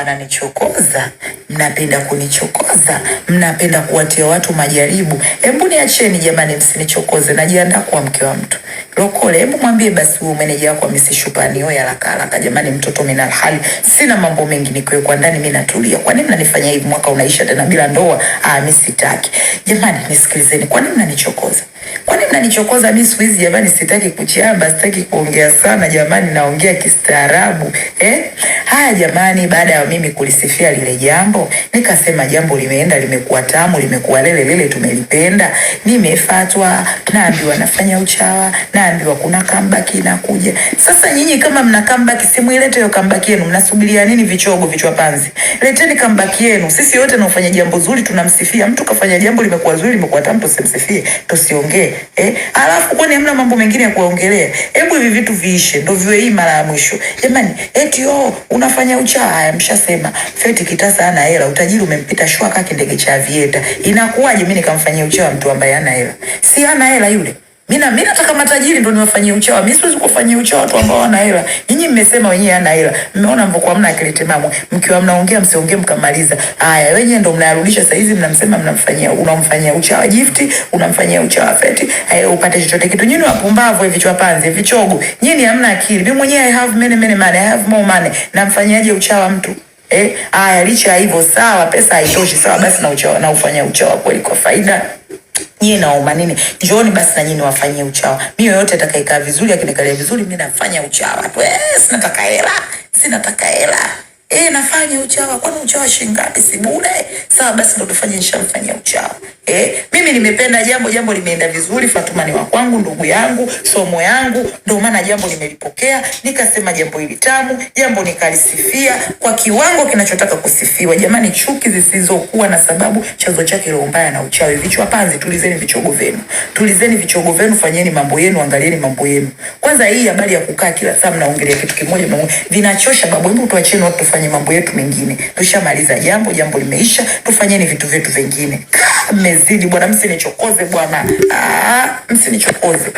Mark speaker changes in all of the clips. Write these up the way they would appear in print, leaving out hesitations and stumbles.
Speaker 1: wananichokoza, mnapenda kunichokoza, mnapenda kuwatia watu majaribu. Hebu niacheni jamani, msinichokoze, najiandaa kwa mke wa mtu. Lokole, hebu mwambie basi huyo meneja wako amesishupani hoya haraka jamani, mtoto mimi na hali sina mambo mengi, nikiwe kwa ndani mimi natulia. Kwa nini mnanifanya hivi? Mwaka unaisha tena bila ndoa. Mimi sitaki. Jamani nisikilizeni, kwa nini mnanichokoza? Kwa nini mnanichokoza? Mimi siku hizi jamani sitaki kuchamba, sitaki kuongea sana jamani, naongea kistaarabu. Haya jamani, baada ya mimi kulisifia lile jambo, nikasema jambo limeenda, limekuwa tamu, limekuwa lele tumelipenda. Nimefatwa, naambiwa nafanya uchawa, naambiwa kuna comeback inakuja. Sasa nyinyi kama mna comeback, simuilete hiyo comeback yenu. Mnasubiria nini vichogo vichwa panzi? Leteni comeback yenu. Sisi wote tunafanya jambo zuri tunamsifia. Mtu kafanya jambo limekuwa zuri, limekuwa tamu, tusimsifie, tusiongee. Alafu kwani hamna mambo mengine ya kuongelea? Hebu hivi vitu viishe, ndio viwe hii mara ya mwisho. Jamani, eti unafanya uchawa. Haya, mshasema Feti Kitasa hana hela, utajiri umempita shwa kaka kindege cha Avieta. Inakuwaje mimi nikamfanyia uchawa mtu ambaye hana hela? Si hana hela yule. Mimi nataka matajiri ndio niwafanyie uchawa. Mimi siwezi kufanyia uchawa watu ambao wana hela. Nyinyi mmesema wenyewe hana hela. Mmeona mbokuwa mna akili timamu. Mkiwa mnaongea msiongee mkamaliza. Haya, wenyewe ndio mnarudisha saa hizi mnamsema unamfanyia uchawa Gift, unamfanyia uchawa Feti. Upate chochote kitu. Nyinyi wapumbavu hivi vichwa panzi, vichogo. Nyinyi hamna akili. Mimi mwenyewe I have many money. I have more money. Namfanyaje uchawa mtu? Licha hivyo sawa, pesa haitoshi sawa, basi na uchawa na ufanya uchawa kweli kwa faida. Nyie naomba nini? Njooni basi na nyinyi wafanyie uchawa. Mimi yoyote atakayekaa vizuri akinikalia vizuri mimi nafanya uchawa. Sinataka hela. Sinataka hela. Nafanya uchawa. Kwani uchawa shilingi ngapi? Si bure. Sawa basi ndo tufanye nishamfanyia uchawa. Mimi nimependa jambo limeenda vizuri. Fatuma ni wa kwangu, ndugu yangu, somo yangu, ndio maana jambo nimelipokea. Nikasema jambo hili tamu, jambo nikalisifia kwa kiwango kinachotaka kusifiwa. Jamani, chuki zisizokuwa na sababu chanzo chake roho mbaya na uchawi. Vichwa panzi, tulizeni vichogo venu. Tulizeni vichogo venu, fanyeni mambo yenu, angalieni mambo yenu. Kwanza hii habari ya kukaa kila saa mnaongelea kitu kimoja vinachosha babu. Hebu tuacheni watu tufanye mambo yetu mengine. Tushamaliza jambo limeisha, tufanyeni vitu vyetu vingine. Mmezidi bwana, msinichokoze bwana. Msinichokoze.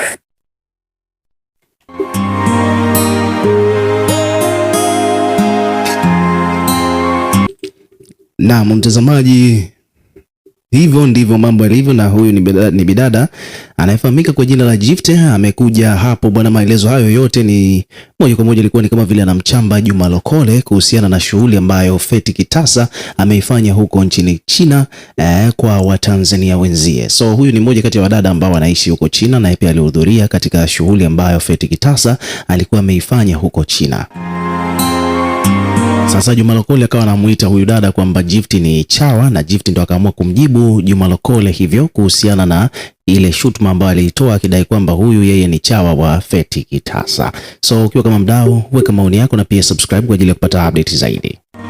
Speaker 2: Na mtazamaji, hivyo ndivyo mambo yalivyo, na huyu ni bidada anayefahamika kwa jina la Gift. Amekuja hapo bwana, maelezo hayo yote ni moja kwa moja ilikuwa ni kama vile anamchamba Juma Lokole kuhusiana na shughuli ambayo Feti Kitasa ameifanya huko nchini China kwa Watanzania wenzie. So huyu ni mmoja kati ya wadada ambao wanaishi huko China, na pia alihudhuria katika shughuli ambayo Feti Kitasa alikuwa ameifanya huko China. Sasa Juma Lokole akawa anamuita huyu dada kwamba Gift ni chawa, na Gift ndo akaamua kumjibu Juma Lokole hivyo kuhusiana na ile shutuma ambayo aliitoa akidai kwamba huyu yeye ni chawa wa Feti Kitasa. So ukiwa kama mdau, weka maoni yako na pia subscribe kwa ajili ya kupata update zaidi.